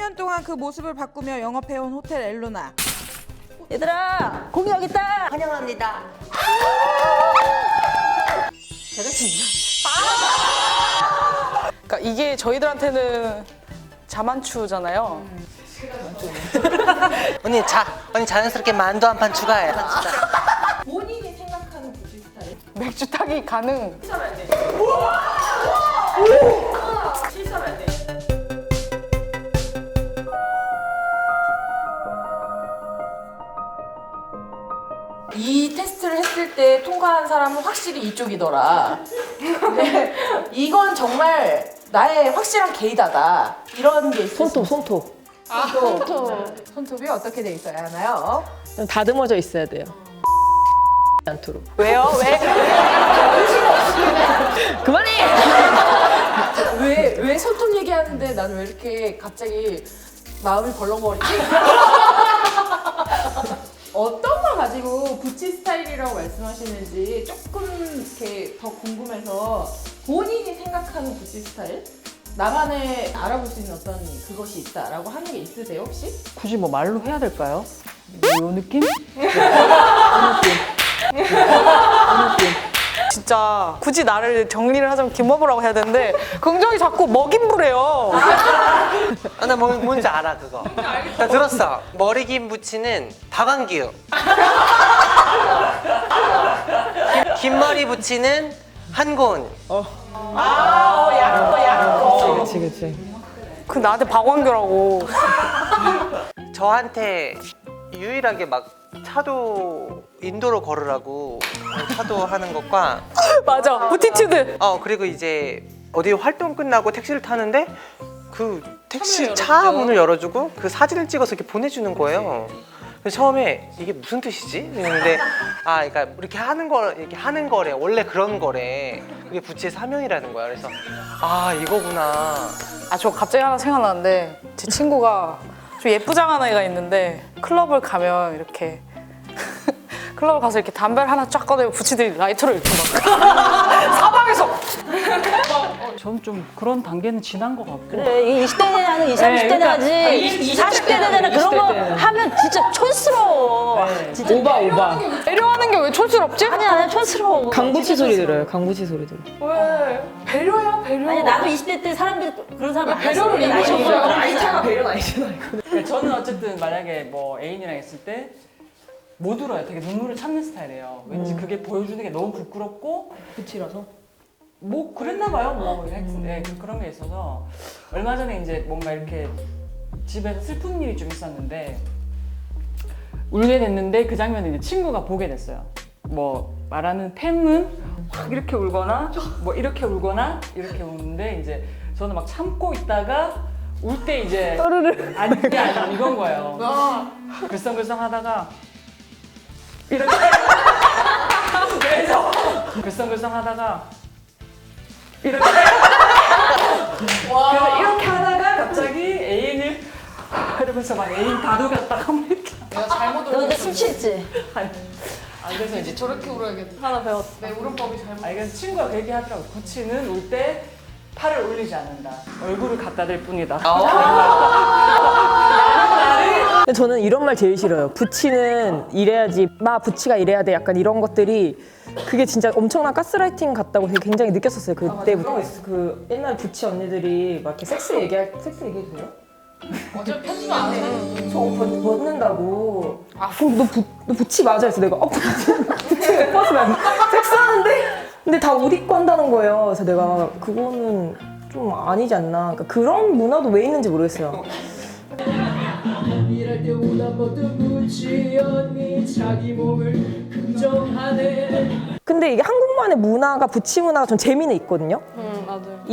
10년 동안 그 모습을 바꾸며 영업해온 호텔 엘로나. 얘들아, 고기 여기 있다. 환영합니다. 제가 진짜. 그러니까 이게 저희들한테는 자만추잖아요. 언니 자연스럽게 만두 한 판 추가해. 본인이 생각하는 뷰티 스타일? 맥주 타기 가능. 이 테스트를 했을 때 통과한 사람은 확실히 이쪽이더라. 근데 이건 정말 나의 확실한 게이다다. 이런 게 있어. 손톱. 손톱이 어떻게 돼 있어야 하나요? 좀 다듬어져 있어야 돼요. 않도록. 왜요? 왜? 그만해! 왜 손톱 얘기하는데 나는 왜 이렇게 갑자기 마음이 벌렁거리지? 어떤 걸 가지고 구찌 스타일이라고 말씀하시는지 조금 이렇게 더 궁금해서 본인이 생각하는 구찌 스타일? 나만의 알아볼 수 있는 어떤 그것이 있다라고 하는 게 있으세요 혹시? 굳이 뭐 말로 해야 될까요? 요 느낌? 진짜 굳이 나를 정리를 하자면 김어부라고 해야 되는데 긍정이 자꾸 먹인부래요. 나 뭔지 알아 그거. 나 들었어. 머리 긴 부치는 박완규. 긴 머리 부치는 한곤. 그치. 그 나한테 박완규라고. 저한테 유일하게 막 차도 인도로 걸으라고 차도 하는 것과 맞아. 부티튜드. 그리고 이제 어디 활동 끝나고 택시를 타는데 그 택시 차 문을 열어주고 그 사진을 찍어서 이렇게 보내주는 거예요. 그래서 처음에 이게 무슨 뜻이지? 했는데 그러니까 이렇게 하는 거래. 원래 그런 거래. 그게 부치의 사명이라는 거야. 그래서 이거구나. 저 갑자기 하나 생각나는데 제 친구가 좀 예쁘장한 애가 있는데 클럽을 가면 이렇게 클럽을 가서 이렇게 담배를 하나 쫙 꺼내고 부치들이 라이터를 이렇게 막 사방에서 전 좀 그런 단계는 지난 것 같고. 그래, 이 20대 되냐는 20, 30대 되냐지 40대 되냐는 그런 거 하면 진짜 촌스러워. 진짜 오바. 배려하는 게 왜 촌스럽지? 아니야 촌스러워. 강부치 소리 들어요. 강부치 소리 들어. 왜? 배려야 배려. 아니 나도 20대 때 사람들 그런 사람 배려를 이루어줘요. 나이차가 배려는 아니잖아요. 저는 어쨌든 만약에 뭐 애인이랑 있을 때 못 울어요. 되게 눈물을 참는 스타일이에요. 왠지 그게 보여주는 게 너무 부끄럽고 부치라서 뭐 그랬나 봐요. 그런 게 있어서 얼마 전에 이제 뭔가 이렇게 집에서 슬픈 일이 좀 있었는데 울게 됐는데 그 장면을 이제 친구가 보게 됐어요. 뭐 말하는 팬은 확 이렇게 울거나 뭐 이렇게 울거나 이렇게 우는데 이제 저는 막 참고 있다가 울 때 이제 떠르르 아니 그게 아니라 이건 거예요. 글썽글썽하다가 이렇게 그래서 글썽글썽하다가 이렇게 그래서 이렇게 하다가 갑자기 애인을 이러면서 막 애인 다독였다 하면 이렇게 내가 잘못 너 근데 술 취했지? 그래서 이제 저렇게 울어야겠다. 하나 배웠다. 내 울음법이 잘못. 그래서 친구가 그 얘기 하더라고. 부치는 울 때 팔을 올리지 않는다. 얼굴을 갖다 댈 뿐이다. 근데 저는 이런 말 제일 싫어요. 부치는 이래야지, 부치가 이래야 돼. 약간 이런 것들이 그게 진짜 엄청난 가스라이팅 같다고 되게 굉장히 느꼈었어요. 그때부터. 그 옛날 부치 언니들이 막 이렇게 섹스 얘기해도 돼요? 어차피 편집 안 해. 저 옷 벗는다고. 그럼 너 부치 맞아? 그래서 내가 부치 못 벗으면 섹스하는데? 근데 다 옷 입고 한다는 거예요. 그래서 내가 그거는 좀 아니지 않나. 그러니까 그런 문화도 왜 있는지 모르겠어요. 일할 때보다 모든 부치 언니 자기 몸을 긍정하네. 근데 이게 한국만의 문화가 부치 문화가 좀 재미는 있거든요. 맞아요.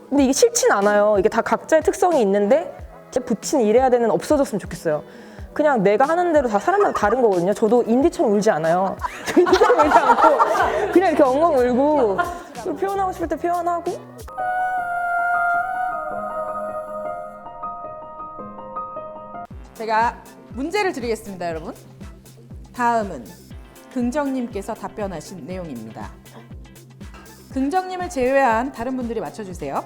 근데 이게 싫진 않아요. 이게 다 각자의 특성이 있는데 부치는 이래야 되는 없어졌으면 좋겠어요. 그냥 내가 하는 대로 다 사람마다 다른 거거든요. 저도 인디처럼 울지 않아요. 저 인디처럼 울지 않고 그냥 이렇게 엉엉 울고 표현하고 싶을 때 표현하고. 제가 문제를 드리겠습니다, 여러분. 다음은 긍정님께서 답변하신 내용입니다. 긍정님을 제외한 다른 분들이 맞춰주세요.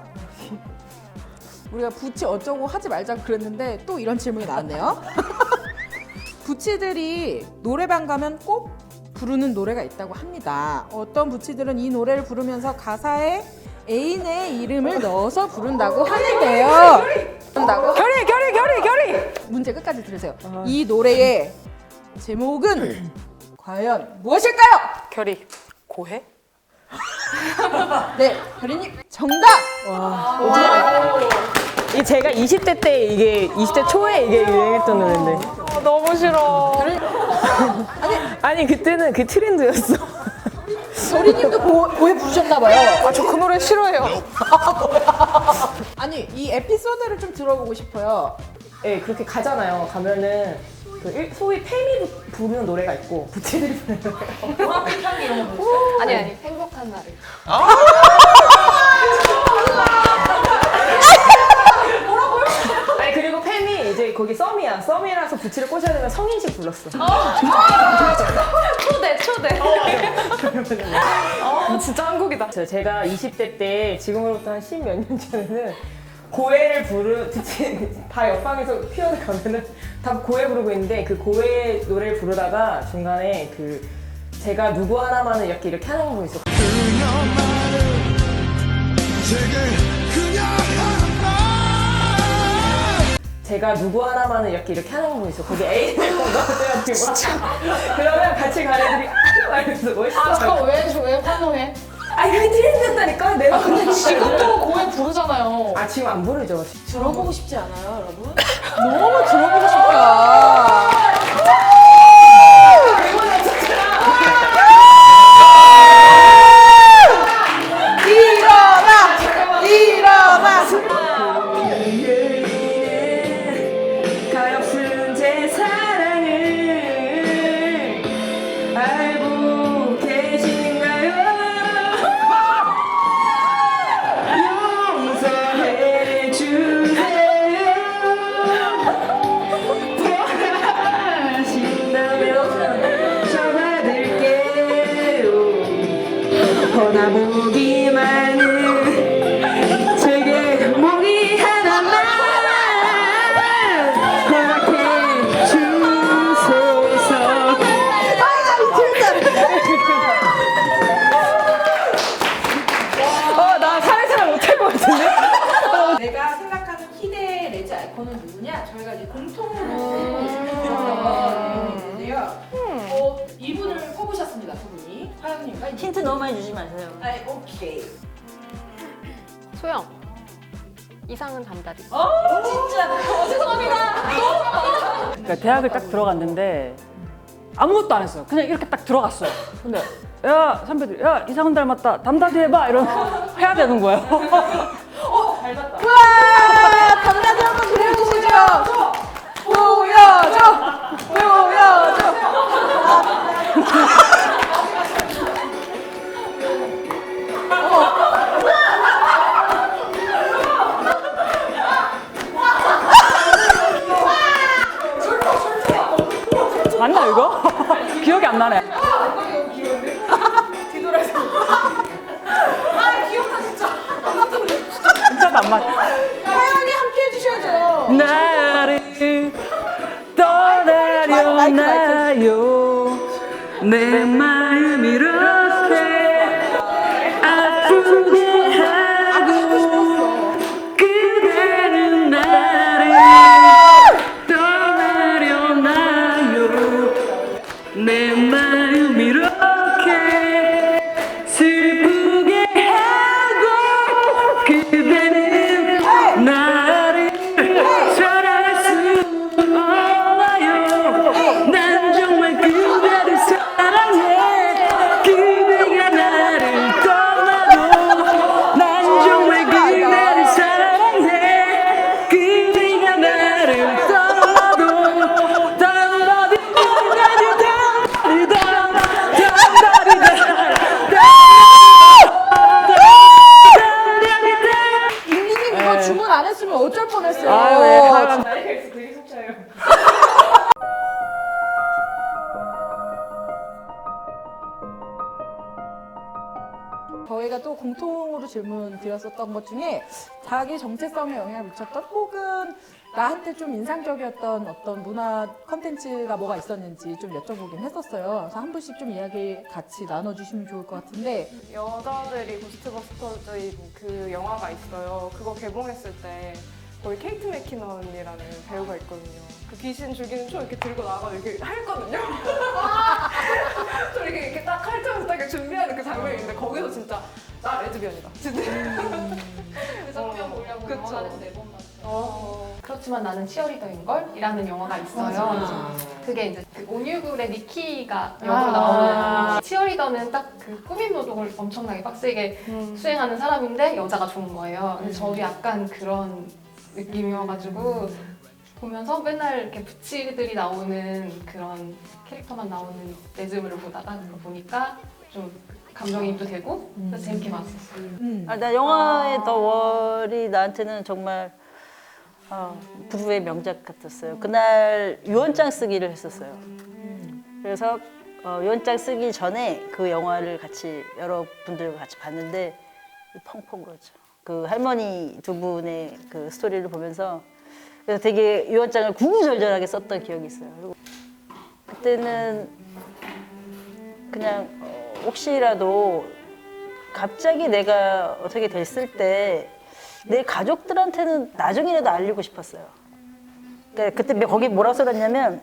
우리가 부치 어쩌고 하지 말자 그랬는데 또 이런 질문이 나왔네요. 부치들이 노래방 가면 꼭 부르는 노래가 있다고 합니다. 어떤 부치들은 이 노래를 부르면서 가사에 애인의 이름을 넣어서 부른다고 하는데요. 결이! 문제 끝까지 들으세요. 이 노래의 제목은 과연 무엇일까요? 결이. 고해? 네, 별이님 정답! 이게 제가 20대 때 이게 20대 초에 이게 유행했던 노래인데. 너무 싫어. 아니 그때는 그 트렌드였어. 별이님도 고해 부르셨나봐요. 아, 저 그 노래 싫어해요. 아니, 이 에피소드를 좀 들어보고 싶어요. 예, 그렇게 가잖아요. 가면은 그 소위 팬이 부르는 노래가 있고 부채들이 부르는 노래가 있고. 아니, 행복한 날을. 아니 그리고 팬이 이제 거기 썸이라서 부치를 꼬셔야 되면 성인식 불렀어. 초대. 진짜 한국이다. 제가 20대 때 지금으로부터 한 10몇 년 전에는 고해를 부치 다 옆방에서 피어를 가면은 다 고해 부르고 있는데 그 고해 노래를 부르다가 중간에 그 제가 누구 하나만은 이렇게 하는 거 있어. 제가 누구 하나만은 이렇게 하는 거 있어. 거기 애인을 건너가지고 그러면 같이 간 애들이 막 이러면서 멋있어. 잠깐 왜 환호해? 아니 그게 트렌드였다니까 내가. 근데 지금도 고해 부르잖아요. 아 지금 안 부르죠. 들어보고 싶지 않아요, 여러분? 너무 들어보고 싶다. 일어나! 가엾은 제 사랑을 알고 계신가요? 용서해 주세요. 원하신다면 저 받을게요. 허나보기만은 제게 목이 하나만 허락해 주소서. 나 사회생활 못할 것 같은데? 내가 생각하는 희대의 레지 아이콘은 누구냐? 저희가 이제 공통으로 있었던 내용이 있는데요. 이분을 뽑으셨습니다, 두 분이. 화영님과 힌트 너무 많이 주지 마세요. 아이, 오케이. 소영. 이상은 담다리. 그러니까 대학을 딱 들어갔는데 아무것도 안 했어요. 그냥 이렇게 딱 들어갔어요. 근데 야 선배들, 야 이상은 닮았다. 담다디 해봐. 이러면 해야 되는 거예요. 우와! 담다디 한번 보여주시죠. 보여줘! 맞나 이거? 기억이 안 나네. 진짜 안 맞. 화영이 함께 해주셔야죠. 나를 떠나려나요? 내 마음 이렇게 아프게 하고 그대는 나를 떠나려나요? 내 마음 이렇게 슬프게 하고 그대는 나를 사랑할 수 없나요? 난 정말 그대를 사랑해. 그대가 나를 떠나도 난 정말 그대를 사랑해. 그대가 나를 떠나도 잉리님 이거 주문 안 했으면 어쩔 뻔했어요. 저희가 저희가 또 공통으로 질문 드렸었던 것 중에 자기 정체성에 영향을 미쳤던 혹은 나한테 좀 인상적이었던 어떤 문화 컨텐츠가 뭐가 있었는지 좀 여쭤보긴 했었어요. 그래서 한 분씩 좀 이야기 같이 나눠주시면 좋을 것 같은데 여자들이 고스트버스터즈인 그 영화가 있어요. 그거 개봉했을 때 거기 케이트 맥키넌이라는 배우가 있거든요. 그 귀신 죽이는 총 이렇게 들고 나가서 이렇게 했거든요. 좀 이렇게 딱 칼자면서 딱 이렇게 준비하는 그 장면이 있는데 거기서 진짜 나 레즈비언이다. 진짜. 그 장면 보려고 그쵸. 영화관에서 4번 봤어요. 그렇지만 나는 치어리더인 걸이라는 영화가 있어요. 그게 이제 그 온유굴의 니키가 역으로 나오는 치어리더는 딱 그 꾸민 노동을 엄청나게 빡세게 수행하는 사람인데 여자가 좋은 거예요. 근데 저도 약간 그런 느낌이어가지고 보면서 맨날 이렇게 부치들이 나오는 그런 캐릭터만 나오는 레즈물을 보다가 그거 보니까 좀 감정이입도 되고 그래서 재밌게 봤었어요. 나 영화의 더 월이 나한테는 정말 부부의 명작 같았어요. 그날 유언장 쓰기를 했었어요. 그래서 유언장 쓰기 전에 그 영화를 같이 여러분들과 같이 봤는데 펑펑 울었죠. 그 할머니 두 분의 그 스토리를 보면서 그래서 되게 유언장을 구구절절하게 썼던 기억이 있어요. 그리고 그때는 그냥 혹시라도 갑자기 내가 어떻게 됐을 때 내 가족들한테는 나중이라도 알리고 싶었어요. 그러니까 그때 거기 뭐라고 써놨냐면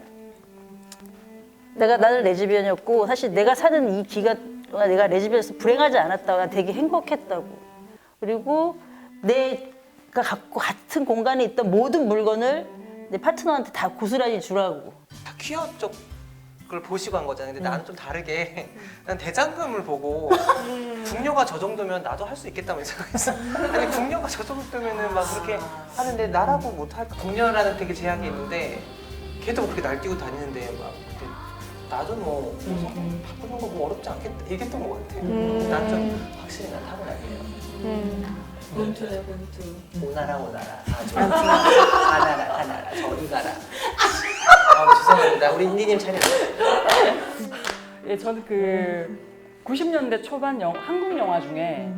나는 레즈비언이었고 사실 내가 사는 이 기간 동안 내가 레즈비언에서 불행하지 않았다고 난 되게 행복했다고. 그리고 내가 갖고 같은 공간에 있던 모든 물건을 내 파트너한테 다 고스란히 주라고. 다 퀴어 쪽을 보시고 한 거잖아요. 근데 나는 좀 다르게 난 대장금을 보고 궁녀가 저 정도면 나도 할 수 있겠다고 생각했어. 아니 궁녀가 저 정도면은 막 그렇게 하는데 나라고 못할까? 궁녀라는 되게 제약이 있는데 걔도 그렇게 날뛰고 다니는데 막 그때 나도 뭐 바꾸는 거 뭐 어렵지 않겠다 얘기했던 것 같아. 난 좀 확실히 난 타고나네요. 본투네 본투. 오나라 가나라 저리 가라. 죄송합니다. 우리 인디님 차례. 예, 저는 그 90년대 초반 한국 영화 중에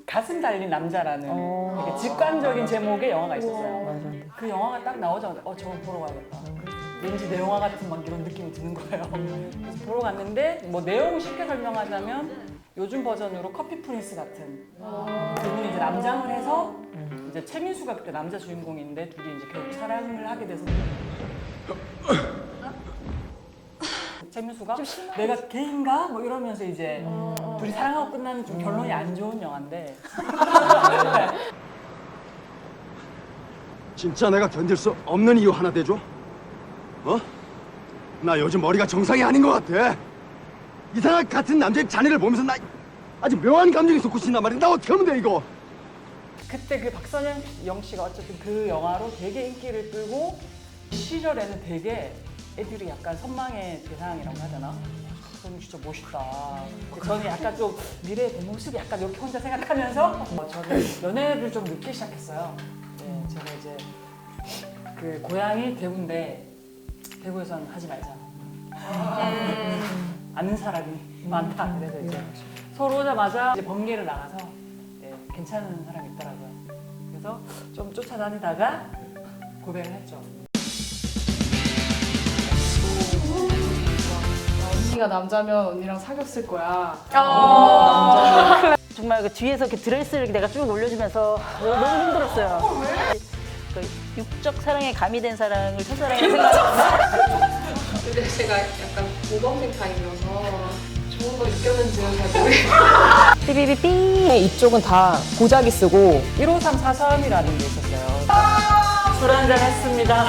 가슴 달린 남자라는 되게 직관적인 제목의 영화가 있었어요. 그 영화가 딱 나오자마자 저거 보러 가야겠다. 왠지 내 영화 같은 막 이런 느낌이 드는 거예요. 그래서 보러 갔는데 뭐 내용 쉽게 설명하자면 요즘 버전으로 커피 프린스 같은 그분이 이제 남장을 해서 이제 최민수가 그때 남자 주인공인데 둘이 이제 결국 사랑을 하게 돼서 최민수가 내가 개인가? 뭐 이러면서 이제 둘이 사랑하고 끝나는 좀 결론이 안 좋은 영화인데 진짜 내가 견딜 수 없는 이유 하나 대줘? 나 요즘 머리가 정상이 아닌 것 같아. 이상한 같은 남자의 자네를 보면서 나 아주 묘한 감정이 솟구친단 말이야. 나 어떻게 하면 돼 이거? 그때 그 박선영 씨가 어쨌든 그 영화로 되게 인기를 끌고 시절에는 되게 애들이 약간 선망의 대상이라고 하잖아. 저는 진짜 멋있다. 저는 약간 좀 미래의 내 모습이 약간 이렇게 혼자 생각하면서 저는 연애를 좀 늦게 시작했어요. 네, 제가 이제 그 고향이 대구인데 대구에서는 하지 말자. 아는 사람이 많다. 그래서 이제 서로 오자마자 이제 번개를 나가서 괜찮은 사람이 있더라고요. 그래서 좀 쫓아다니다가 고백을 했죠. 언니가 남자면 언니랑 사귀었을 거야. 정말 그 뒤에서 이렇게 드레스를 내가 쭉 올려주면서 너무 힘들었어요. 그 육적 사랑에 가미된 사랑을 첫사랑에 생각하는데 근데 제가 약간 모범생 타입이어서 좋은 거 느꼈는지는 잘 모르겠어요. 삐삐삐삐. 이쪽은 다 고자기 쓰고 15343이라는 게 있었어요. 술 한잔 했습니다.